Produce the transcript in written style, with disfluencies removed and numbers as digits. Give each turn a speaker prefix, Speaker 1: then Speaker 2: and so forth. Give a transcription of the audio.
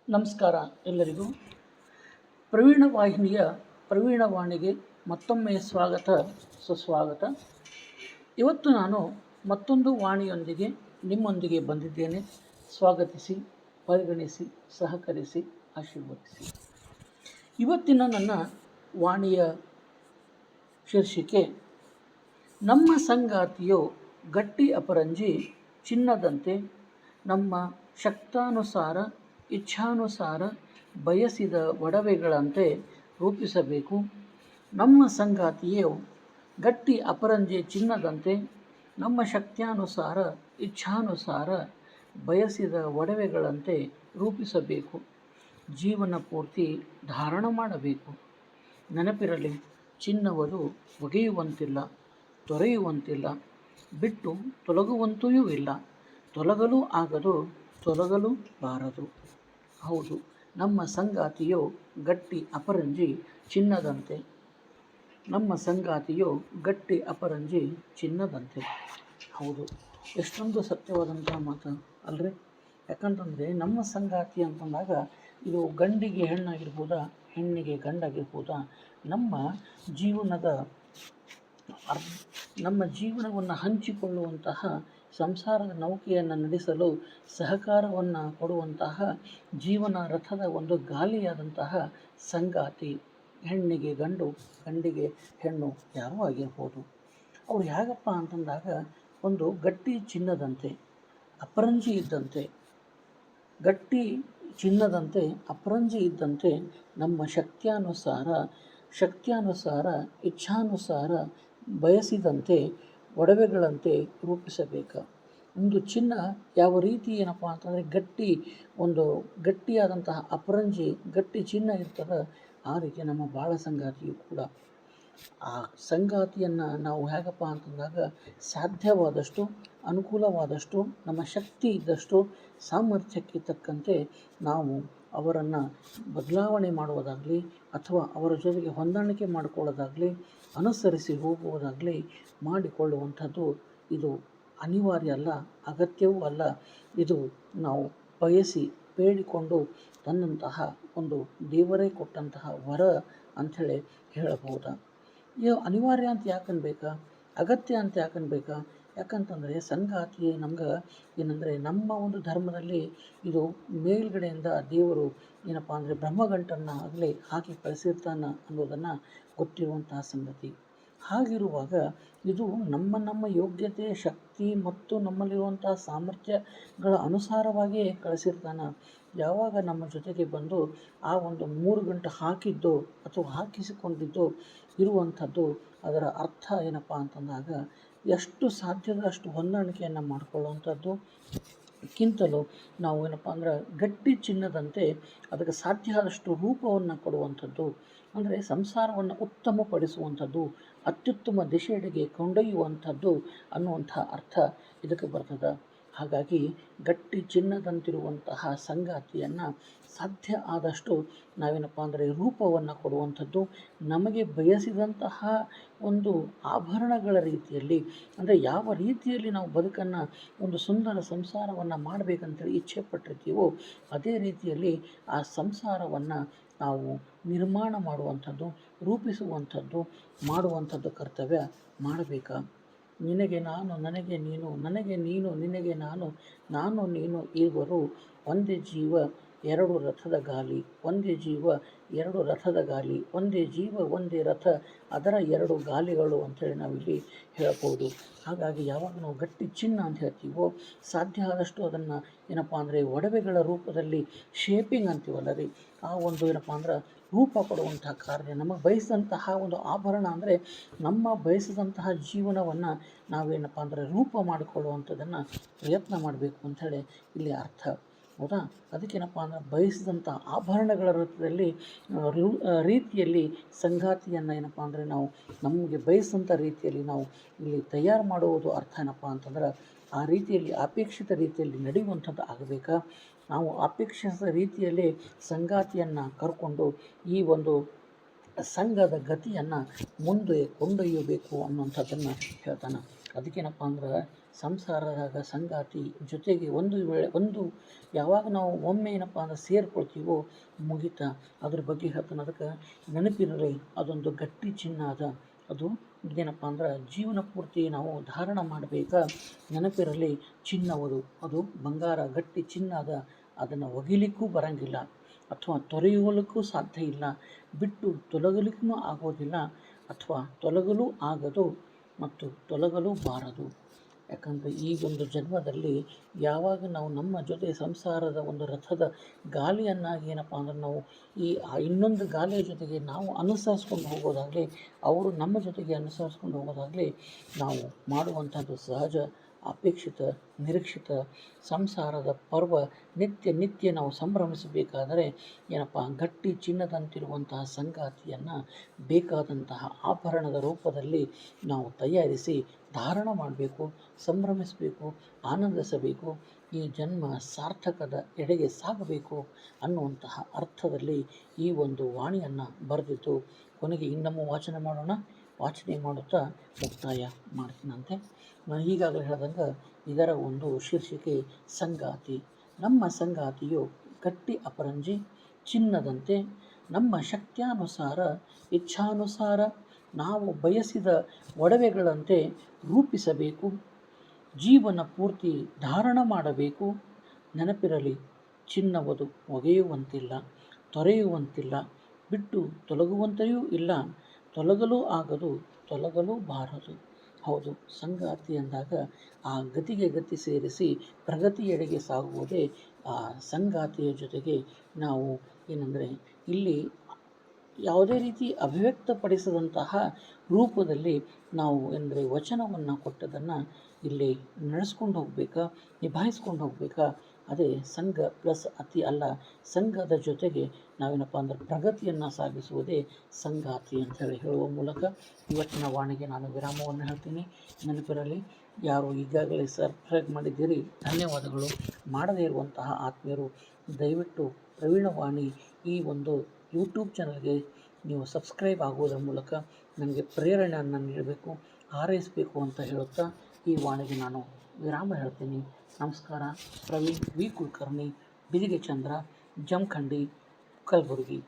Speaker 1: ನಮಸ್ಕಾರ ಎಲ್ಲರಿಗೂ. ಪ್ರವೀಣ ವಾಹಿನಿಯ ಪ್ರವೀಣವಾಣಿಗೆ ಮತ್ತೊಮ್ಮೆ ಸ್ವಾಗತ ಸುಸ್ವಾಗತ. ಇವತ್ತು ನಾನು ಮತ್ತೊಂದು ವಾಣಿಯೊಂದಿಗೆ ನಿಮ್ಮೊಂದಿಗೆ ಬಂದಿದ್ದೇನೆ. ಸ್ವಾಗತಿಸಿ, ಪರಿಗಣಿಸಿ, ಸಹಕರಿಸಿ, ಆಶೀರ್ವದಿಸಿ. ಇವತ್ತಿನ ನನ್ನ ವಾಣಿಯ ಶೀರ್ಷಿಕೆ ನಮ್ಮ ಸಂಗಾತಿಯು ಗಟ್ಟಿ ಅಪರಂಜಿ ಚಿನ್ನದಂತೆ, ನಮ್ಮ ಶಕ್ತಾನುಸಾರ ಇಚ್ಛಾನುಸಾರ ಬಯಸಿದ ಒಡವೆಗಳಂತೆ ರೂಪಿಸಬೇಕು. ನಮ್ಮ ಸಂಗಾತಿಯು ಗಟ್ಟಿ ಅಪರಂಜಿ ಚಿನ್ನದಂತೆ, ನಮ್ಮ ಶಕ್ತ್ಯಾನುಸಾರ ಇಚ್ಛಾನುಸಾರ ಬಯಸಿದ ಒಡವೆಗಳಂತೆ ರೂಪಿಸಬೇಕು. ಜೀವನ ಪೂರ್ತಿ ಧಾರಣ ಮಾಡಬೇಕು. ನೆನಪಿರಲಿ, ಚಿನ್ನವರು ಒಗೆಯುವಂತಿಲ್ಲ, ತೊರೆಯುವಂತಿಲ್ಲ, ಬಿಟ್ಟು ತೊಲಗುವಂತೆಯೂ ಇಲ್ಲ. ತೊಲಗಲು ಆಗದು, ತೊಲಗಲು ಬಾರದು. ಹೌದು, ನಮ್ಮ ಸಂಗಾತಿಯು ಗಟ್ಟಿ ಅಪರಂಜಿ ಚಿನ್ನದಂತೆ. ನಮ್ಮ ಸಂಗಾತಿಯು ಗಟ್ಟಿ ಅಪರಂಜಿ ಚಿನ್ನದಂತೆ. ಹೌದು, ಎಷ್ಟೊಂದು ಸತ್ಯವಾದಂಥ ಮಾತು ಅಲ್ರಿ. ಯಾಕಂತಂದರೆ ನಮ್ಮ ಸಂಗಾತಿ ಅಂತಂದಾಗ ಇದು ಗಂಡಿಗೆ ಹೆಣ್ಣಾಗಿರ್ಬೋದಾ, ಹೆಣ್ಣಿಗೆ ಗಂಡಾಗಿರ್ಬೋದಾ, ನಮ್ಮ ಜೀವನವನ್ನು ಹಂಚಿಕೊಳ್ಳುವಂತಹ ಸಂಸಾರದ ನೌಕೆಯನ್ನು ನಡೆಸಲು ಸಹಕಾರವನ್ನು ಕೊಡುವಂತಹ ಜೀವನ ರಥದ ಒಂದು ಗಾಲಿಯಾದಂತಹ ಸಂಗಾತಿ. ಹೆಣ್ಣಿಗೆ ಗಂಡು, ಗಂಡಿಗೆ ಹೆಣ್ಣು ಯಾರೂ ಆಗಿರ್ಬೋದು. ಅವ್ರು ಹೇಗಪ್ಪ ಅಂತಂದಾಗ ಒಂದು ಗಟ್ಟಿ ಚಿನ್ನದಂತೆ, ಅಪರಂಜಿ ಇದ್ದಂತೆ, ಗಟ್ಟಿ ಚಿನ್ನದಂತೆ ಅಪರಂಜಿ ಇದ್ದಂತೆ ನಮ್ಮ ಶಕ್ತ್ಯಾನುಸಾರ ಇಚ್ಛಾನುಸಾರ ಬಯಸಿದಂತೆ ಒಡವೆಗಳಂತೆ ರೂಪಿಸಬೇಕು. ಒಂದು ಚಿನ್ನ ಯಾವ ರೀತಿ ಏನಪ್ಪ ಅಂತಂದರೆ ಗಟ್ಟಿಯಾದಂತಹ ಅಪರಂಜಿ ಗಟ್ಟಿ ಚಿನ್ನ ಇರ್ತದೆ, ಆ ರೀತಿ ನಮ್ಮ ಬಾಳ ಸಂಗಾತಿಯು ಕೂಡ. ಆ ಸಂಗಾತಿಯನ್ನು ನಾವು ಹೇಗಪ್ಪ ಅಂತಂದಾಗ ಸಾಧ್ಯವಾದಷ್ಟು, ಅನುಕೂಲವಾದಷ್ಟು, ನಮ್ಮ ಶಕ್ತಿ ಇದ್ದಷ್ಟು ಸಾಮರ್ಥ್ಯಕ್ಕೆ ತಕ್ಕಂತೆ ನಾವು ಅವರನ್ನು ಬದಲಾವಣೆ ಮಾಡುವುದಾಗಲಿ ಅಥವಾ ಅವರ ಜೊತೆಗೆ ಹೊಂದಾಣಿಕೆ ಮಾಡಿಕೊಳ್ಳೋದಾಗಲಿ, ಅನುಸರಿಸಿ ಹೋಗುವುದಾಗಲಿ ಮಾಡಿಕೊಳ್ಳುವಂಥದ್ದು ಇದು ಅನಿವಾರ್ಯ ಅಲ್ಲ, ಅಗತ್ಯವೂ ಅಲ್ಲ. ಇದು ನಾವು ಬಯಸಿ ಬೇಡಿಕೊಂಡು ತನ್ನಂತಹ ಒಂದು ದೇವರೇ ಕೊಟ್ಟಂತಹ ವರ ಅಂಥೇಳಿ ಹೇಳಬಹುದಾ. ಇದು ಅನಿವಾರ್ಯ ಅಂತ ಯಾಕನ್ಬೇಕಾ, ಅಗತ್ಯ ಅಂತ ಯಾಕನ್ಬೇಕಾ? ಯಾಕಂತಂದರೆ ಸಂಗಾತಿ ನಮ್ಗೆ ಏನಂದರೆ ನಮ್ಮ ಒಂದು ಧರ್ಮದಲ್ಲಿ ಇದು ಮೇಲ್ಗಡೆಯಿಂದ ದೇವರು ಏನಪ್ಪ ಅಂದರೆ ಬ್ರಹ್ಮಗಂಟನ್ನು ಆಗಲೇ ಹಾಕಿ ಕಳಿಸಿರ್ತಾನೆ ಅನ್ನೋದನ್ನು ಗೊತ್ತಿರುವಂತಹ ಸಂಗತಿ. ಹಾಗಿರುವಾಗ ಇದು ನಮ್ಮ ಯೋಗ್ಯತೆ, ಶಕ್ತಿ ಮತ್ತು ನಮ್ಮಲ್ಲಿರುವಂತಹ ಸಾಮರ್ಥ್ಯಗಳ ಅನುಸಾರವಾಗಿಯೇ ಕಳಿಸಿರ್ತಾನೆ. ಯಾವಾಗ ನಮ್ಮ ಜೊತೆಗೆ ಬಂದು ಆ ಒಂದು 3 ಗಂಟೆ ಹಾಕಿದ್ದೋ ಅಥವಾ ಹಾಕಿಸಿಕೊಂಡಿದ್ದೋ ಇರುವಂಥದ್ದು, ಅದರ ಅರ್ಥ ಏನಪ್ಪ ಅಂತಂದಾಗ ಎಷ್ಟು ಸಾಧ್ಯದ ಅಷ್ಟು ಹೊಂದಾಣಿಕೆಯನ್ನು ಮಾಡಿಕೊಳ್ಳುವಂಥದ್ದು ಕ್ಕಿಂತಲೂ ನಾವು ಏನಪ್ಪ ಅಂದ್ರೆ ಗಟ್ಟಿ ಚಿನ್ನದಂತೆ ಅದಕ್ಕೆ ಸಾಧ್ಯ ಆದಷ್ಟು ರೂಪವನ್ನು ಕೊಡುವಂಥದ್ದು, ಅಂದರೆ ಸಂಸಾರವನ್ನು ಉತ್ತಮಪಡಿಸುವಂಥದ್ದು, ಅತ್ಯುತ್ತಮ ದಿಶೆಯೆಡೆಗೆ ಕೊಂಡೊಯ್ಯುವಂಥದ್ದು ಅನ್ನುವಂಥ ಅರ್ಥ ಇದಕ್ಕೆ ಬರ್ತದೆ. ಹಾಗಾಗಿ ಗಟ್ಟಿ ಚಿನ್ನದಂತಿರುವಂತಹ ಸಂಗಾತಿಯನ್ನು ಸಾಧ್ಯ ಆದಷ್ಟು ನಾವೇನಪ್ಪ ಅಂದರೆ ರೂಪವನ್ನು ಕೊಡುವಂಥದ್ದು, ನಮಗೆ ಬಯಸಿದಂತಹ ಒಂದು ಆಭರಣಗಳ ರೀತಿಯಲ್ಲಿ, ಅಂದರೆ ಯಾವ ರೀತಿಯಲ್ಲಿ ನಾವು ಬದುಕನ್ನು ಒಂದು ಸುಂದರ ಸಂಸಾರವನ್ನು ಮಾಡಬೇಕಂತೇಳಿ ಇಚ್ಛೆ ಪಟ್ಟಿರ್ತೀವೋ ಅದೇ ರೀತಿಯಲ್ಲಿ ಆ ಸಂಸಾರವನ್ನು ನಾವು ನಿರ್ಮಾಣ ಮಾಡುವಂಥದ್ದು, ರೂಪಿಸುವಂಥದ್ದು, ಮಾಡುವಂಥದ್ದು ಕರ್ತವ್ಯ ಮಾಡಬೇಕಾ. ನಿನಗೆ ನಾನು, ನನಗೆ ನೀನು, ನನಗೆ ನೀನು, ನಿನಗೆ ನಾನು, ನಾನು ನೀನು ಇವರು ಒಂದೇ ಜೀವ ಎರಡು ರಥದ ಗಾಲಿ, ಒಂದೇ ಜೀವ ಎರಡು ರಥದ ಗಾಲಿ, ಒಂದೇ ಜೀವ ಒಂದೇ ರಥ ಅದರ ಎರಡು ಗಾಲಿಗಳು ಅಂಥೇಳಿ ನಾವಿಲ್ಲಿ ಹೇಳ್ಬೋದು. ಹಾಗಾಗಿ ಯಾವಾಗ ನಾವು ಗಟ್ಟಿ ಚಿನ್ನ ಅಂತ ಹೇಳ್ತೀವೋ ಸಾಧ್ಯ ಆದಷ್ಟು ಅದನ್ನು ಏನಪ್ಪ ಅಂದರೆ ಒಡವೆಗಳ ರೂಪದಲ್ಲಿ ಶೇಪಿಂಗ್ ಅಂತೀವಲ್ಲ ರೀ, ಆ ಒಂದು ಏನಪ್ಪ ಅಂದ್ರೆ ರೂಪ ಕೊಡುವಂತಹ ಕಾರ್ಯ, ನಮಗೆ ಬಯಸಿದಂತಹ ಒಂದು ಆಭರಣ ಅಂದರೆ ನಮ್ಮ ಬಯಸಿದಂತಹ ಜೀವನವನ್ನು ನಾವೇನಪ್ಪ ಅಂದರೆ ರೂಪ ಮಾಡಿಕೊಳ್ಳುವಂಥದ್ದನ್ನು ಪ್ರಯತ್ನ ಮಾಡಬೇಕು ಅಂಥೇಳಿ ಇಲ್ಲಿ ಅರ್ಥ. ಹೌದಾ? ಅದಕ್ಕೇನಪ್ಪ ಅಂದ್ರೆ ಬಯಸಿದಂಥ ಆಭರಣಗಳ ರೀತಿಯಲ್ಲಿ ಸಂಗಾತಿಯನ್ನು ಏನಪ್ಪ ಅಂದರೆ ನಾವು ನಮಗೆ ಬಯಸಿದಂಥ ರೀತಿಯಲ್ಲಿ ನಾವು ಇಲ್ಲಿ ತಯಾರು ಮಾಡುವುದು ಅರ್ಥ ಏನಪ್ಪ ಅಂತಂದ್ರೆ ಆ ರೀತಿಯಲ್ಲಿ ಅಪೇಕ್ಷಿತ ರೀತಿಯಲ್ಲಿ ನಡೆಯುವಂಥದ್ದು ಆಗಬೇಕಾ. ನಾವು ಅಪೇಕ್ಷಿತ ರೀತಿಯಲ್ಲಿ ಸಂಗಾತಿಯನ್ನು ಕರ್ಕೊಂಡು ಈ ಒಂದು ಸಂಘದ ಗತಿಯನ್ನು ಮುಂದೆ ಕೊಂಡೊಯ್ಯಬೇಕು ಅನ್ನುವಂಥದ್ದನ್ನು ಹೇಳ್ತಾನೆ. ಅದಕ್ಕೇನಪ್ಪ ಅಂದ್ರೆ ಸಂಸಾರದಾಗ ಸಂಗಾತಿ ಜೊತೆಗೆ ಒಂದು ಯಾವಾಗ ನಾವು ಒಮ್ಮೆ ಏನಪ್ಪ ಅಂದ್ರೆ ಸೇರ್ಕೊಳ್ತೀವೋ ಮುಗಿತಾ ಅದ್ರ ಬಗ್ಗೆ ಹೇಳ್ತಾನೆ. ಅದಕ್ಕೆ ನೆನಪಿರಲಿ, ಅದೊಂದು ಗಟ್ಟಿ ಚಿನ್ನ ಅದ, ಅದು ಏನಪ್ಪ ಅಂದ್ರೆ ಜೀವನ ಪೂರ್ತಿ ನಾವು ಧಾರಣ ಮಾಡಬೇಕಾ. ನೆನಪಿರಲಿ, ಚಿನ್ನವುದು ಅದು ಬಂಗಾರ ಗಟ್ಟಿ ಚಿನ್ನ ಅದ, ಅದನ್ನು ಒಗಿಲಿಕ್ಕೂ ಬರಂಗಿಲ್ಲ ಅಥವಾ ತೊರೆಯುವಲಿಕ್ಕೂ ಸಾಧ್ಯ ಇಲ್ಲ, ಬಿಟ್ಟು ತೊಲಗಲಿಕ್ಕೂ ಆಗೋದಿಲ್ಲ ಅಥವಾ ತೊಲಗಲು ಆಗದು ಮತ್ತು ತೊಲಗಲು ಬಾರದು. ಯಾಕಂದರೆ ಈ ಒಂದು ಜನ್ಮದಲ್ಲಿ ಯಾವಾಗ ನಾವು ನಮ್ಮ ಜೊತೆ ಸಂಸಾರದ ಒಂದು ರಥದ ಗಾಲಿಯನ್ನಾಗಿ ಏನಪ್ಪ ಅಂದ್ರೆ ನಾವು ಈ ಇನ್ನೊಂದು ಗಾಲಿಯ ಜೊತೆಗೆ ನಾವು ಅನುಸರಿಸ್ಕೊಂಡು ಹೋಗೋದಾಗಲಿ, ಅವರು ನಮ್ಮ ಜೊತೆಗೆ ಅನುಸರಿಸ್ಕೊಂಡು ಹೋಗೋದಾಗಲಿ, ನಾವು ಮಾಡುವಂಥದ್ದು ಸಹಜ, ಅಪೇಕ್ಷಿತ, ನಿರೀಕ್ಷಿತ ಸಂಸಾರದ ಪರ್ವ ನಿತ್ಯ ನಾವು ಸಂಭ್ರಮಿಸಬೇಕಾದರೆ ಏನಪ್ಪ ಗಟ್ಟಿ ಚಿನ್ನದಂತಿರುವಂತಹ ಸಂಗಾತಿಯನ್ನು ಬೇಕಾದಂತಹ ಆಭರಣದ ರೂಪದಲ್ಲಿ ನಾವು ತಯಾರಿಸಿ ಧಾರಣ ಮಾಡಬೇಕು, ಸಂಭ್ರಮಿಸಬೇಕು, ಆನಂದಿಸಬೇಕು, ಈ ಜನ್ಮ ಸಾರ್ಥಕದ ಎಡೆಗೆ ಸಾಗಬೇಕು ಅನ್ನುವಂತಹ ಅರ್ಥದಲ್ಲಿ ಈ ಒಂದು ವಾಣಿಯನ್ನು ಬರೆದಿದ್ದು ಕೊನೆಗೆ ಇನ್ನೊಮ್ಮೆ ವಾಚನೆ ಮಾಡುತ್ತಾ ಮುಕ್ತಾಯ ಮಾಡ್ತೀನಂತೆ. ನಾನು ಈಗಾಗಲೇ ಹೇಳ್ದಂಗೆ ಇದರ ಒಂದು ಶೀರ್ಷಿಕೆ ಸಂಗಾತಿ. ನಮ್ಮ ಸಂಗಾತಿಯು ಗಟ್ಟಿ ಅಪರಂಜಿ ಚಿನ್ನದಂತೆ, ನಮ್ಮ ಶಕ್ತ್ಯಾನುಸಾರ ಇಚ್ಛಾನುಸಾರ ನಾವು ಬಯಸಿದ ಒಡವೆಗಳಂತೆ ರೂಪಿಸಬೇಕು, ಜೀವನ ಪೂರ್ತಿ ಧಾರಣ ಮಾಡಬೇಕು. ನೆನಪಿರಲಿ, ಚಿನ್ನವದು ಒಗೆಯುವಂತಿಲ್ಲ, ತೊರೆಯುವಂತಿಲ್ಲ, ಬಿಟ್ಟು ತೊಲಗುವಂತೆಯೂ ಇಲ್ಲ, ತೊಲಗಲೂ ಆಗದು, ತೊಲಗಲೂ ಬಾರದು. ಹೌದು, ಸಂಗಾತಿ ಅಂದಾಗ ಆ ಗತಿಗೆ ಗತಿ ಸೇರಿಸಿ ಪ್ರಗತಿಯೆಡೆಗೆ ಸಾಗುವುದೇ ಆ ಸಂಗಾತಿಯ ಜೊತೆಗೆ ನಾವು ಏನಂದರೆ ಇಲ್ಲಿ ಯಾವುದೇ ರೀತಿ ಅಭಿವ್ಯಕ್ತಪಡಿಸದಂತಹ ರೂಪದಲ್ಲಿ ನಾವು ಅಂದರೆ ವಚನವನ್ನು ಕೊಟ್ಟದನ್ನು ಇಲ್ಲಿ ನಡೆಸ್ಕೊಂಡು ಹೋಗಬೇಕಾ, ನಿಭಾಯಿಸ್ಕೊಂಡು ಹೋಗಬೇಕಾ. ಅದೇ ಸಂಘ ಪ್ಲಸ್ ಅತಿ ಅಲ್ಲ, ಸಂಘದ ಜೊತೆಗೆ ನಾವೇನಪ್ಪ ಅಂದ್ರೆ ಪ್ರಗತಿಯನ್ನು ಸಾಗಿಸುವುದೇ ಸಂಗಾತಿ ಅಂತ ಹೇಳುವ ಮೂಲಕ ಇವತ್ತಿನ ವಾಣಿಗೆ ನಾನು ವಿರಾಮವನ್ನು ಹೇಳ್ತೀನಿ. ನೆನಪಿರಲಿ, ಯಾರು ಈಗಾಗಲೇ ಸಬ್ಸ್ಕ್ರೈಬ್ ಮಾಡಿದ್ದೀರಿ ಧನ್ಯವಾದಗಳು. ಮಾಡದೇ ಇರುವಂತಹ ಆತ್ಮೀಯರು ದಯವಿಟ್ಟು ಪ್ರವೀಣವಾಣಿ ಈ ಒಂದು ಯೂಟ್ಯೂಬ್ ಚಾನಲ್ಗೆ ನೀವು ಸಬ್ಸ್ಕ್ರೈಬ್ ಆಗುವುದರ ಮೂಲಕ ನನಗೆ ಪ್ರೇರಣೆಯನ್ನು ನೀಡಬೇಕು, ಹಾರೈಸಬೇಕು ಅಂತ ಹೇಳುತ್ತಾ ಈ ವಾಣಿಗೆ ನಾನು ವಿರಾಮ ಹೇಳ್ತೀನಿ. ನಮಸ್ಕಾರ. ಪ್ರವೀಣ್ ವಿ ಕುಲಕರ್ಣಿ, ಬಿದಿಗೆ ಚಂದ್ರ, ಜಮಖಂಡಿ, ಕಲಬುರಗಿ.